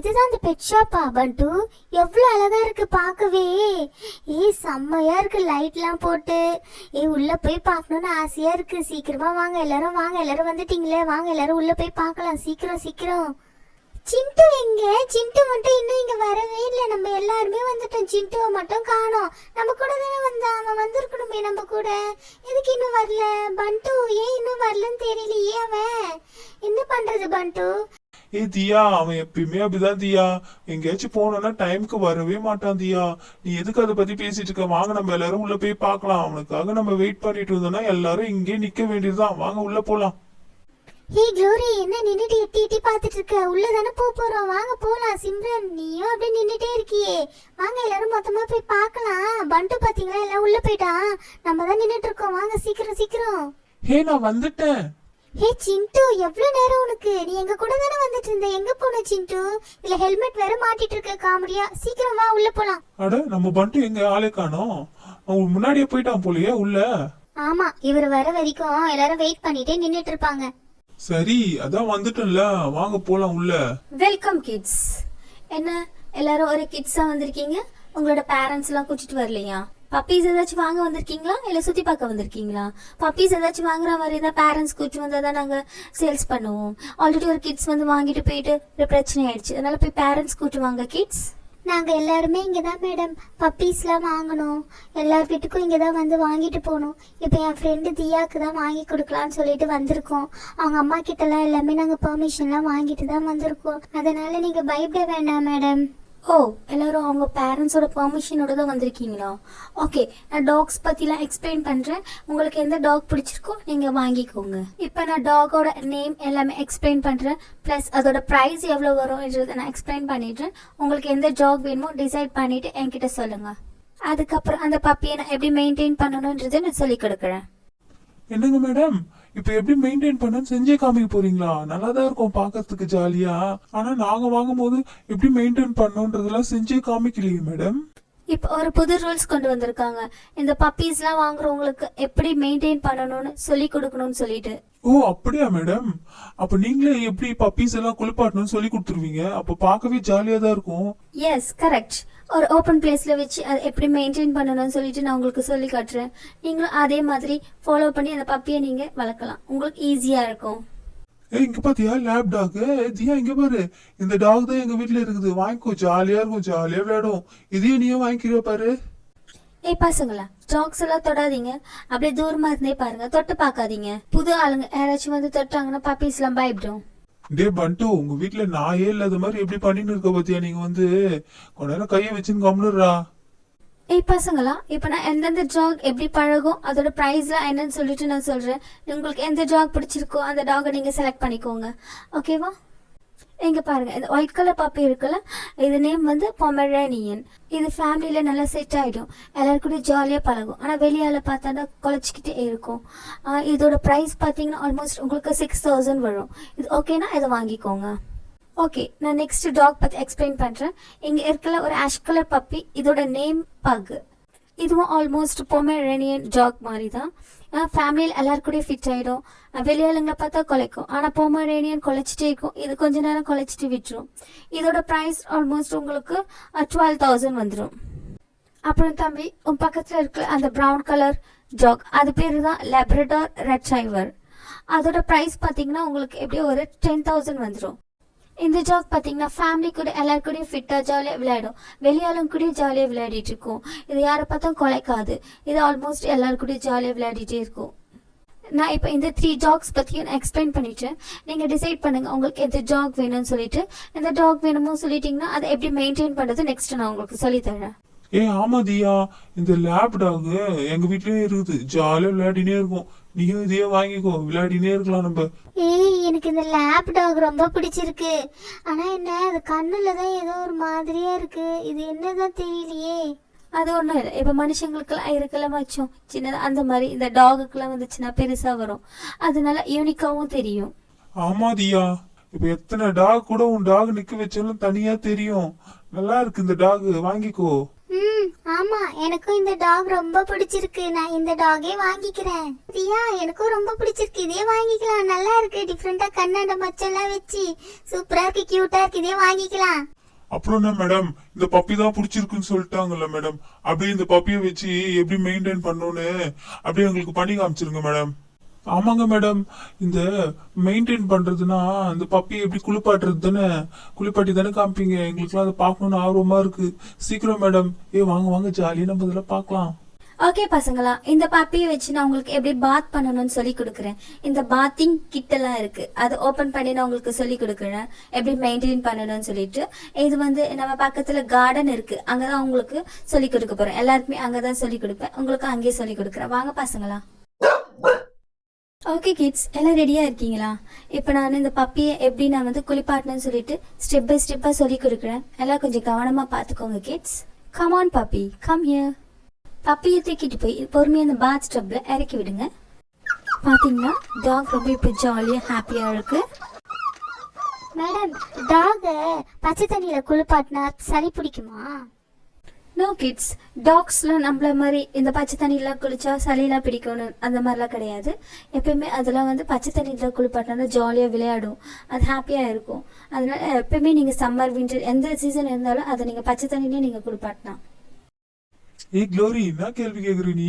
இதுதான் அந்த பெட் ஷாப்பா பண்டு? எவ்வளவு அழகா இருக்கு பார்க்கவே. செம்மையா இருக்கு லைட்லாம் போட்டு. உள்ள போய் பார்க்கணும்னு ஆசையா இருக்கு. சீக்கிரமா வாங்க எல்லாரும், வாங்க எல்லாரும் வந்துட்டீங்களே, வாங்க எல்லாரும் உள்ள போய் பார்க்கலாம். சீக்கிரம் சீக்கிரம். சிண்டு எங்க? சிண்டு மட்டும் இன்னும் இங்க வரவே இல்லை. நம்ம எல்லாருமே வந்துட்டோம், சிண்டுவை மட்டும் காணோம். நம்ம கூட தானே வந்தான், அவன் வந்திருக்கணுமே நம்ம கூட. எதுக்கு இன்னும் வரல? பண்டு ஏன் இன்னும் வரலன்னு தெரியலையே. அவன் என்ன பண்றது பண்டு? தியா, அவன் எப்பயுமே அப்படிதான் தியா. எங்கேயாச்சும் போனோம்னா டைமுக்கு வரவே மாட்டான் தியா. நீ எதுக்கு அதை பத்தி பேசிட்டு இருக்க? வாங்க நம்ம எல்லாரும் உள்ள போய் பார்க்கலாம். அவனுக்காக நம்ம வெயிட் பண்ணிட்டு இருந்தோம்னா எல்லாரும் இங்கே நிக்க வேண்டியதுதான். வாங்க உள்ள போலாம். க்ளோரி, என்ன நின்னுட்டு எட்டி எட்டி பாத்துட்டு இருக்க? உள்ளதானே போறோம், வாங்க போலாம். சிம்ரன், நீயும் அப்படியே நின்னுட்டே இருக்கியே. வாங்க எல்லாரும் மொத்தமா போய் பார்க்கலாம். பண்டு பாத்தீங்களா, எல்லாம் உள்ள போயிட்டான். நம்ம தான் நின்னுட்டு இருக்கோம். வாங்க சீக்கிரம் சீக்கிரம். நான் வந்துட்டேன். சிண்டு, எவ்வளவு நேரம் உனக்கு? நீ எங்க கூட தானே வந்துட்டு இருந்த. எங்க போன சிண்டு? இல்ல ஹெல்மெட் வேற மாட்டிட்டு இருக்க காமெடியா. சீக்கிரம் வா உள்ள போலாம். அட, நம்ம பண்டு எங்க? ஆளே காணோம். அவன் முன்னாடியே போயிட்டான் போலயே உள்ள. ஆமா, இவர் வர வரைக்கும் எல்லாரும் வெயிட் பண்ணிட்டே நின்னுட்டு இருப்பாங்க. சரி, அதான் வந்துட்டோம்ல, வாங்க போலாம் உள்ள. Welcome kids. என்ன எல்லாரும் ஒரு கிட்ஸா வந்திருக்கீங்க? உங்களோட பேரண்ட்ஸ் எல்லாம் கூட்டிட்டு வரலையா? பப்பீஸ் ஏதாச்சும் வாங்க வந்திருக்கீங்களா இல்ல சுத்தி பார்க்க வந்திருக்கீங்களா? பப்பீஸ் ஏதாச்சும் வாங்குற மாதிரி தான் பேரண்ட்ஸ் கூட்டிட்டு வந்தா தான் நாங்க சேல்ஸ் பண்ணுவோம். ஆல்ரெடி ஒரு கிட்ஸ் வந்து வாங்கிட்டு போயிட்டு ஒரு பிரச்சனை ஆயிடுச்சு. அதனால போய் பேரண்ட்ஸ் கூட்டு வாங்க கிட்ஸ். நாங்க எல்லாருமே இங்கதான் மேடம் பப்பீஸ்லாம் வாங்கணும். எல்லார் வீட்டுக்கும் இங்கதான் வந்து வாங்கிட்டு போகணும். இப்போ என் ஃப்ரெண்டு தியாக்கு தான் வாங்கி கொடுக்கலான்னு சொல்லிட்டு வந்திருக்கோம். அவங்க அம்மா கிட்டலாம் எல்லாமே நாங்க பெர்மிஷன்லாம் வாங்கிட்டு தான் வந்திருக்கோம். அதனால நீங்க பயப்பட வேண்டாம் மேடம். ஓ, எல்லாரும் அவங்க பேரண்ட்ஸோட பெர்மிஷனோட தான் வந்திருக்கீங்களா? ஓகே, நான் டாக்ஸ் பற்றிலாம் எக்ஸ்பிளைன் பண்ணுறேன். உங்களுக்கு எந்த டாக் பிடிச்சிருக்கோ நீங்கள் வாங்கிக்கோங்க. இப்போ நான் டாகோட நேம் எல்லாமே எக்ஸ்பிளைன் பண்ணுறேன். ப்ளஸ் அதோட ப்ரைஸ் எவ்வளோ வரும்ன்றதை நான் எக்ஸ்பிளைன் பண்ணிடுறேன். உங்களுக்கு எந்த டாக் வேணுமோ டிசைட் பண்ணிவிட்டு என்கிட்ட சொல்லுங்கள். அதுக்கப்புறம் அந்த பப்பியை நான் எப்படி மெயின்டைன் பண்ணணுன்றதை நான் சொல்லி கொடுக்குறேன். என்னங்க மேடம், இப்ப எப்படி மெயின்டைன் பண்ண செஞ்சே காமிக்க போறீங்களா? நல்லாதான் இருக்கும் பாக்கிறதுக்கு ஜாலியா. ஆனா நாங்க வாங்கும் போது எப்படி மெயின்டைன் பண்ணணும்ன்றதெல்லாம் செஞ்சே காமிக்கலையே மேடம். இப்போ ஒரு புது ரூல்ஸ் கொண்டு வந்திருக்காங்க. இந்த பப்பீஸ்லாம் வாங்குறவங்களுக்கு எப்படி மெயின்டைன் பண்ணணும்னு சொல்லி கொடுக்கணும்னு சொல்லிட்டு. ஓ, அப்படியா மேடம்? அப்ப நீங்களே எப்படி பப்பீஸ் எல்லாம் குளிப்பாட்டணும்னு சொல்லி கொடுத்துருவீங்க. அப்ப பார்க்கவே ஜாலியா தான் இருக்கும். S, correct. ஒரு ஓப்பன் பிளேஸ்ல வச்சு அதை எப்படி மெயின்டைன் பண்ணணும்னு சொல்லிட்டு நான் உங்களுக்கு சொல்லி காட்டுறேன். நீங்களும் அதே மாதிரி ஃபாலோ பண்ணி அந்த பப்பியை நீங்க வளர்க்கலாம். உங்களுக்கு ஈஸியா இருக்கும். இங்க பாத்தியா லேப் டாக்? தியா, இங்க பாரு, இந்த டாக் தான் எங்க வீட்டுல இருக்குது. வாங்கிக்கோ, ஜாலியா இருக்கும், ஜாலியா விளையாடும். இதையும் நீயும் வாங்கிக்கிற பாரு. பசங்களா, டாக்ஸ் எல்லாம் தொடாதீங்க. அப்படியே தூரமா இருந்தே பாருங்க, தொட்டு பார்க்காதீங்க. புது ஆளுங்க யாராச்சும் வந்து தொட்டாங்கன்னா பப்பீஸ் எல்லாம் பயப்படும். டே பண்டு, உங்க வீட்டுல நாயே இல்லாத மாதிரி எப்படி பண்ணிட்டு இருக்க பாத்தியா? நீங்க வந்து கொஞ்ச நேரம் கையை வச்சுன்னு கம்னுடுறா. பசங்களா, இப்ப நான் எந்தெந்த டாக் எப்படி பழகும் அதோட பிரைஸ்ல என்னன்னு சொல்லிட்டு நான் சொல்றேன். உங்களுக்கு எந்த டாக் பிடிச்சிருக்கோ அந்த டாகை நீங்க செலக்ட் பண்ணிக்கோங்க. ஓகேவா? இங்க பாருங்க, இந்த ஒயிட் கலர் பப்பி இருக்குல்ல, இது நேம் வந்து பொமரேனியன். இது ஃபேமிலியில நல்லா செட் ஆயிடும். எல்லாரும் கூட ஜாலியா பழகும். ஆனா வெளியால பார்த்தா குலைச்சிக்கிட்டே இருக்கும். இதோட பிரைஸ் பாத்தீங்கன்னா ஆல்மோஸ்ட் உங்களுக்கு 6000 வரும். இது ஓகேனா இதை வாங்கிக்கோங்க. ஓகே, நான் நெக்ஸ்ட் டாக் பத்தி எக்ஸ்பிளைன் பண்றேன். இங்க இருக்கல ஒரு ஆஷ் கலர் பப்பி, இதோட நேம் பக். இதுவும் ஆல்மோஸ்ட் பொமரேனியன் டாக் மாதிரி தான். ஃபேமிலியில் எல்லாரும் கூட ஃபிட் ஆகிடும். வெளியாளுங்களை பார்த்தா குலைக்கும், ஆனால் பொமரேனியன் குலைச்சிட்டே இருக்கும். இது கொஞ்ச நேரம் குலைச்சிட்டு விட்டுரும். இதோட ப்ரைஸ் ஆல்மோஸ்ட் உங்களுக்கு 12000 வந்துடும். அப்புறம் தம்பி, உன் பக்கத்தில் இருக்கிற அந்த ப்ரௌன் கலர் டாக், அது பேர் தான் லேப்ரடார் ரெட்ரைவர். அதோட ப்ரைஸ் பார்த்தீங்கன்னா உங்களுக்கு எப்படியும் ஒரு 10000 வந்துடும். இந்த டாக் பார்த்தீங்கன்னா ஃபேமிலி கூட எல்லாரும் கூட ஃபிட்டாக ஜாலியாக விளையாடும். வெளியாலும் கூட ஜாலியாக விளையாடிட்டு இருக்கும். இது யாரை பார்த்தா குலைக்காது. இது ஆல்மோஸ்ட் எல்லாரும் கூட ஜாலியாக விளையாடிட்டே இருக்கும். நான் இப்போ இந்த 3 டாக்ஸ் பற்றியும் நான் எக்ஸ்பிளைன் பண்ணிட்டேன். நீங்கள் டிசைட் பண்ணுங்கள் உங்களுக்கு எந்த டாக் வேணும்னு சொல்லிட்டு. எந்த டாக் வேணுமோ சொல்லிட்டீங்கன்னா அதை எப்படி மெயின்டைன் பண்ணுறது நெக்ஸ்ட் நான் உங்களுக்கு சொல்லித்தரேன். ஆமா தியா, இந்த லேப் டாக் எங்க வீட்லயே இருக்குது. ஜாலியா விளையாடினே இருக்கும். நீயும் இதையே வாங்கிக்கோ, விளையாடினே இருக்கலாம் நம்ம. எனக்கு இந்த லேப் டாக் ரொம்ப பிடிச்சிருக்கு. ஆனா என்ன, அது கண்ணுல தான் ஏதோ ஒரு மாதிரியா இருக்கு. இது என்னதான் தெரியலையே. அது ஒன்றும் இல்லை. இப்போ மனுஷங்களுக்கெல்லாம் இருக்கலாம் வச்சோம் சின்னதாக, அந்த மாதிரி இந்த டாகுக்கெல்லாம் வந்துச்சுன்னா பெருசாக வரும். அதனால யூனிக்காவும் தெரியும். ஆமா தியா, இப்ப எத்தனை டாக் கூட உன் டாக் நிக்க வச்சாலும் தனியா தெரியும். நல்லா இருக்கு இந்த டாக், வாங்கிக்கோ. ஆமா, எனக்கும் இந்த டாக் ரொம்ப பிடிச்சிருக்கு. நான் இந்த டாகே வாங்கிக்கிறேன். தியா, எனக்கும் ரொம்ப பிடிச்சிருக்கு. இதே வாங்கிக்கலாம். நல்லா இருக்கு. டிஃப்ரெண்டா கண்ணாண்ட மச்செல்லாம் வச்சு சூப்பரா இருக்கு, கியூட்டா இருக்கு. இதே வாங்கிக்கலாம். அப்புறம் என்ன மேடம், இந்த பப்பி தான் பிடிச்சிருக்குன்னு சொல்லிட்டாங்கல்ல மேடம், அப்படியே இந்த பப்பியை வச்சு எப்படி மெயின்டைன் பண்ணணும்னு அப்படியே எங்களுக்கு பண்ணி காமிச்சிருங்க மேடம். ஆமாங்க மேடம், இந்த மெயின்டைன் பண்றதுன்னா இந்த பப்பியை எப்படி குளிப்பாட்டுறது தானே, குளிப்பாட்டி தானே காமிப்பீங்க. எங்களுக்குலாம் அதை பார்க்கணும்னு ஆர்வமா இருக்கு. சீக்கிரம் மேடம். வாங்க வாங்க, ஜாலியா நம்ம இதெல்லாம் பார்க்கலாம். ஓகே பசங்களா, இந்த பப்பியை வச்சு நான் உங்களுக்கு எப்படி பாத் பண்ணணும்னு சொல்லி கொடுக்குறேன். இந்த பாத்திங் கிட்டெல்லாம் இருக்கு, அதை ஓப்பன் பண்ணி நான் உங்களுக்கு சொல்லி கொடுக்குறேன் எப்படி மெயின்டைன் பண்ணணும்னு சொல்லிட்டு. இது வந்து நம்ம பக்கத்துல கார்டன் இருக்கு, அங்கதான் உங்களுக்கு சொல்லி கொடுக்க போறேன். எல்லாருக்குமே அங்கதான் சொல்லி கொடுப்பேன், உங்களுக்கு அங்கேயே சொல்லி கொடுக்குறேன். வாங்க பசங்களா. ஓகே கிட்ஸ், எல்லாம் ரெடியா இருக்கீங்களா? இப்போ நான் இந்த பப்பியை எப்படி நான் வந்து குளிப்பாட்டணும்னு சொல்லிட்டு ஸ்டெப் பை ஸ்டெப்பா சொல்லி கொடுக்குறேன். எல்லாம் கொஞ்சம் கவனமா பாத்துக்கோங்க kids. Come on puppy, come here. பப்பியை தூக்கிட்டு போய் பொறுமையாக அந்த பாத் ஸ்டப்ல இறக்கி விடுங்க. பார்த்தீங்கன்னா டாக் ரொம்ப இப்போ ஜாலியாக ஹாப்பியாக இருக்கு. மேடம், டாக பச்சை தண்ணியில குளிப்பாட்டினா சளி பிடிக்குமா? நோ கிட்ஸ், டாக்ஸ்லாம் நம்மள மாதிரி இந்த பச்சை தண்ணியெலாம் குளிச்சா சளியெல்லாம் பிடிக்கணும் அந்த மாதிரிலாம் கிடையாது. எப்பயுமே அதெல்லாம் வந்து பச்சை தண்ணியில் குளிப்பாட்டினா ஜாலியாக விளையாடும், அது ஹாப்பியாக இருக்கும். அதனால எப்பயுமே நீங்கள் சம்மர் வின்டர் எந்த சீசன் இருந்தாலும் அதை நீங்கள் பச்சை தண்ணியிலே நீங்கள் குளிப்பாட்டலாம். க்ளோரி, என்ன கேள்வி கேக்குற நீ?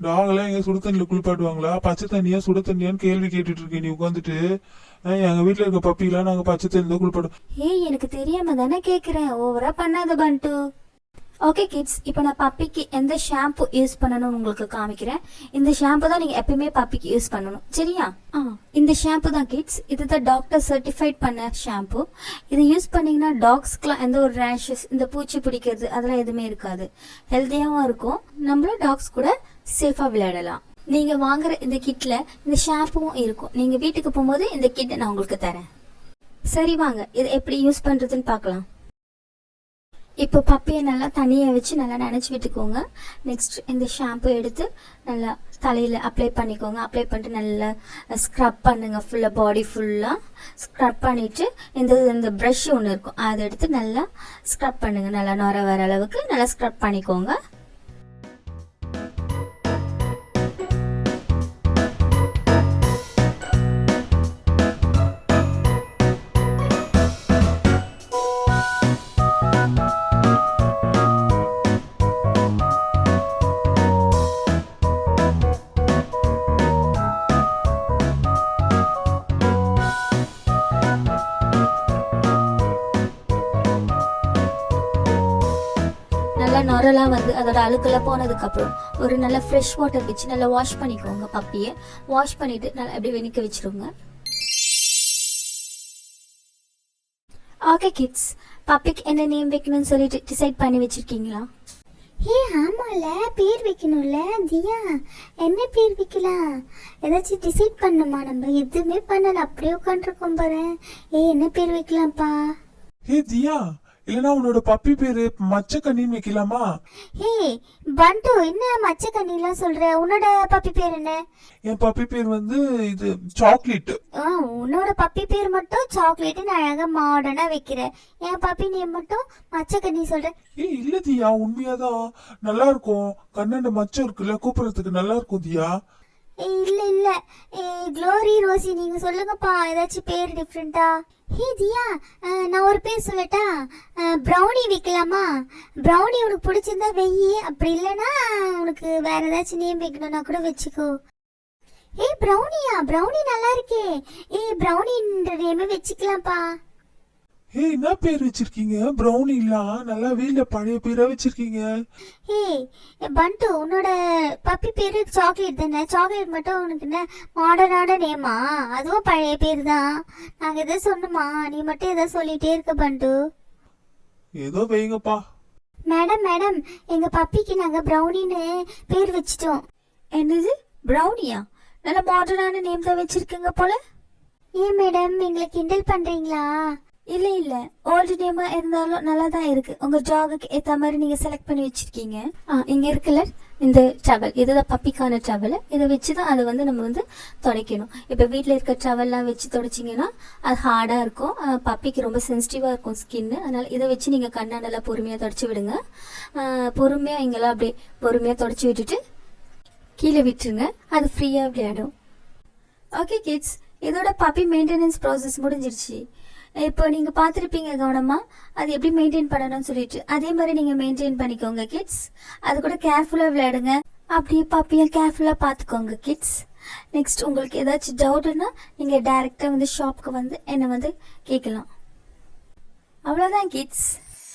டாக் எல்லாம் எங்க சுடு தண்ணியில குளிப்பாட்டுவாங்களா? பச்சை தண்ணியா சுடு தண்ணியான்னு கேள்வி கேட்டுட்டு இருக்க நீ உட்காந்துட்டு. எங்க வீட்டுல இருக்க பப்பிலாம் நாங்க பச்சை தண்ணியில குளிப்பாடுவோம். எனக்கு தெரியாம தானே கேக்குறேன், ஓவரா பண்ணாத பண்டு. ஓகே கிட்ஸ், இப்போ நான் பப்பிக்கு எந்த ஷாம்பு யூஸ் பண்ணணும்னு உங்களுக்கு காமிக்கிறேன். இந்த ஷாம்பு தான் நீங்கள் எப்பயுமே பப்பிக்கு யூஸ் பண்ணணும், சரியா? இந்த ஷாம்பு தான் கிட்ஸ், இதுதான் டாக்டர் சர்டிஃபைட் பண்ண ஷாம்பு. இதை யூஸ் பண்ணிங்கன்னா டாக்ஸ்க்குலாம் எந்த ஒரு ரேஷஸ், இந்த பூச்சி பிடிக்கிறது அதெல்லாம் எதுவுமே இருக்காது. ஹெல்த்தியாகவும் இருக்கும், நம்மளும் டாக்ஸ் கூட சேஃபாக விளையாடலாம். நீங்கள் வாங்குற இந்த கிட்டில் இந்த ஷாம்புவும் இருக்கும். நீங்கள் வீட்டுக்கு போகும்போது இந்த கிட்டை நான் உங்களுக்கு தரேன். சரி வாங்க, இதை எப்படி யூஸ் பண்ணுறதுன்னு பார்க்கலாம். இப்போ பப்பியை நல்லா தண்ணியை வச்சு நல்லா நினச்சி விட்டுக்கோங்க. நெக்ஸ்ட் இந்த ஷாம்பு எடுத்து நல்லா தலையில் அப்ளை பண்ணிக்கோங்க. அப்ளை பண்ணிட்டு நல்லா ஸ்க்ரப் பண்ணுங்க, ஃபுல்லாக பாடி ஃபுல்லாக ஸ்க்ரப் பண்ணிவிட்டு இந்த ப்ரஷ் ஒன்று இருக்கும் அதை எடுத்து நல்லா ஸ்க்ரப் பண்ணுங்கள். நல்லா நுர வர அளவுக்கு நல்லா ஸ்க்ரப் பண்ணிக்கோங்க. நுரெல்லாம் வந்து அதோட அழுக்கெல்லாம் போனதுக்கப்புறம் ஒரு நல்ல ஃப்ரெஷ் வாட்டர் வச்சு நல்லா வாஷ் பண்ணிக்கோங்க. பப்பியை வாஷ் பண்ணிட்டு நல்லா அப்படியே வெனிக்க வச்சிருங்க. ஓகே கிட்ஸ், பப்பிக்கு என்ன நேம் வைக்கணும்னு சொல்லிட்டு டிசைட் பண்ணி வச்சிருக்கீங்களா? ஆமால, பேர் வைக்கணும்ல. தியா, என்ன பேர் வைக்கலாம்? ஏதாச்சும் டிசைட் பண்ணுமா? நம்ம எதுவுமே பண்ணல, அப்படியே உட்காந்துருக்கோம் பாரு. என்ன பேர் வைக்கலாம்ப்பா? தியா, இல்லனா உன்னோட பப்பி பேரு மச்சக்கண்ணின்னு வைக்கலாமா? பண்டு, என்ன மச்சக்கண்ணிலாம் சொல்ற? உன்னோட பப்பி பேர் என்ன? என் பப்பி பேர் வந்து இது சாக்லேட். உன்னோட பப்பி பேர் மட்டும் சாக்லேட்னு அழகா மாடர்னா வைக்கிற, என் பப்பி நேம் மட்டும் மச்சக்கண்ணி சொல்ற. இல்ல தியா, உண்மையாதான் நல்லா இருக்கும். கண்ணாண்ட மச்சம் இருக்குல்ல, கூப்பிடுறதுக்கு நல்லா இருக்கும் தியா. இல்ல க்ளோரி, ரோசி, நீங்க சொல்லுங்கப்பா ஏதாச்சும் பேர் டிஃப்ரெண்டா. தியா, நான் ஒரு பேர் சொல்லட்டா? ப்ரௌனி வைக்கலாமா? ப்ரௌனி உனக்கு பிடிச்சிருந்தா வெயி, அப்படி இல்லைன்னா உனக்கு வேற ஏதாச்சும் நேம் வைக்கணும்னா கூட வச்சுக்கோ. ப்ரௌனியா? ப்ரௌனி நல்லா இருக்கே. ப்ரௌனின்ற நேமே வச்சுக்கலாம்ப்பா. என்ன பேர் வச்சிருக்கீங்க? ப்ரௌனி எல்லாம் நல்லா வீட்ல பழைய பேரா வச்சிருக்கீங்க. பண்டு, உன்னோட பப்பி பேரு சாக்லேட் தானே? சாக்லேட் மட்டும் உனக்கு என்ன மாடர்னான நேமா? அதுவும் பழைய பேர் தான். நாங்க எதை சொன்னோமா? நீ மட்டும் எதை சொல்லிட்டே இருக்க பண்டு. ஏதோ வைங்கப்பா. மேடம், எங்க பப்பிக்கு நாங்க ப்ரௌனின்னு பேர் வச்சிட்டோம். என்னது ப்ரௌனியா? நல்ல மாடர்னான நேம் தான் வச்சிருக்கீங்க போல. மேடம், எங்களை கிண்டல் பண்றீங்களா? இல்ல இல்லை, ஓல்டு நேமாக இருந்தாலும் நல்லா தான் இருக்குது. உங்கள் ஜாகுக்கு ஏற்ற மாதிரி நீங்கள் செலக்ட் பண்ணி வச்சுருக்கீங்க. இங்கே இருக்குல்ல இந்த டவல், இதுதான் பப்பிக்கான டவல். இதை வச்சு தான் அதை வந்து நம்ம வந்து துடைக்கணும். இப்போ வீட்டில் இருக்க டவல்லாம் வச்சு துடைச்சிங்கன்னா அது ஹார்டாக இருக்கும். பப்பிக்கு ரொம்ப சென்சிட்டிவாக இருக்கும் ஸ்கின்னு. அதனால் இதை வச்சு நீங்கள் கண்ணை நல்லா பொறுமையாக துடைச்சி விடுங்க. பொறுமையாக இங்கெல்லாம் அப்படியே பொறுமையாக துடைச்சி விட்டுட்டு கீழே விட்டுருங்க. அது ஃப்ரீயாக விளையாடும். ஓகே கிட்ஸ், இதோட பப்பி மெயின்டெனன்ஸ் ப்ராசஸ் முடிஞ்சிருச்சு. இப்போ நீங்கள் பார்த்துருப்பீங்க கவனமாக அது எப்படி மெயின்டைன் பண்ணணும்னு சொல்லிட்டு. அதே மாதிரி நீங்கள் மெயின்டைன் பண்ணிக்கோங்க கிட்ஸ். அது கூட கேர்ஃபுல்லாக விளையாடுங்க. அப்படியே பப்பியை கேர்ஃபுல்லாக பார்த்துக்கோங்க கிட்ஸ். நெக்ஸ்ட் உங்களுக்கு ஏதாச்சும் டவுட்னா நீங்கள் டைரெக்டாக வந்து ஷாப்புக்கு வந்து என்னை வந்து கேட்கலாம். அவ்வளோதான் கிட்ஸ்.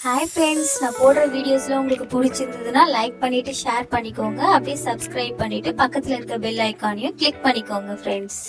ஹாய் ஃப்ரெண்ட்ஸ், நான் போடுற வீடியோஸில் உங்களுக்கு பிடிச்சிருந்ததுன்னா லைக் பண்ணிவிட்டு ஷேர் பண்ணிக்கோங்க. அப்படியே சப்ஸ்கிரைப் பண்ணிவிட்டு பக்கத்தில் இருக்க பெல் ஐக்கானையும் கிளிக் பண்ணிக்கோங்க ஃப்ரெண்ட்ஸ்.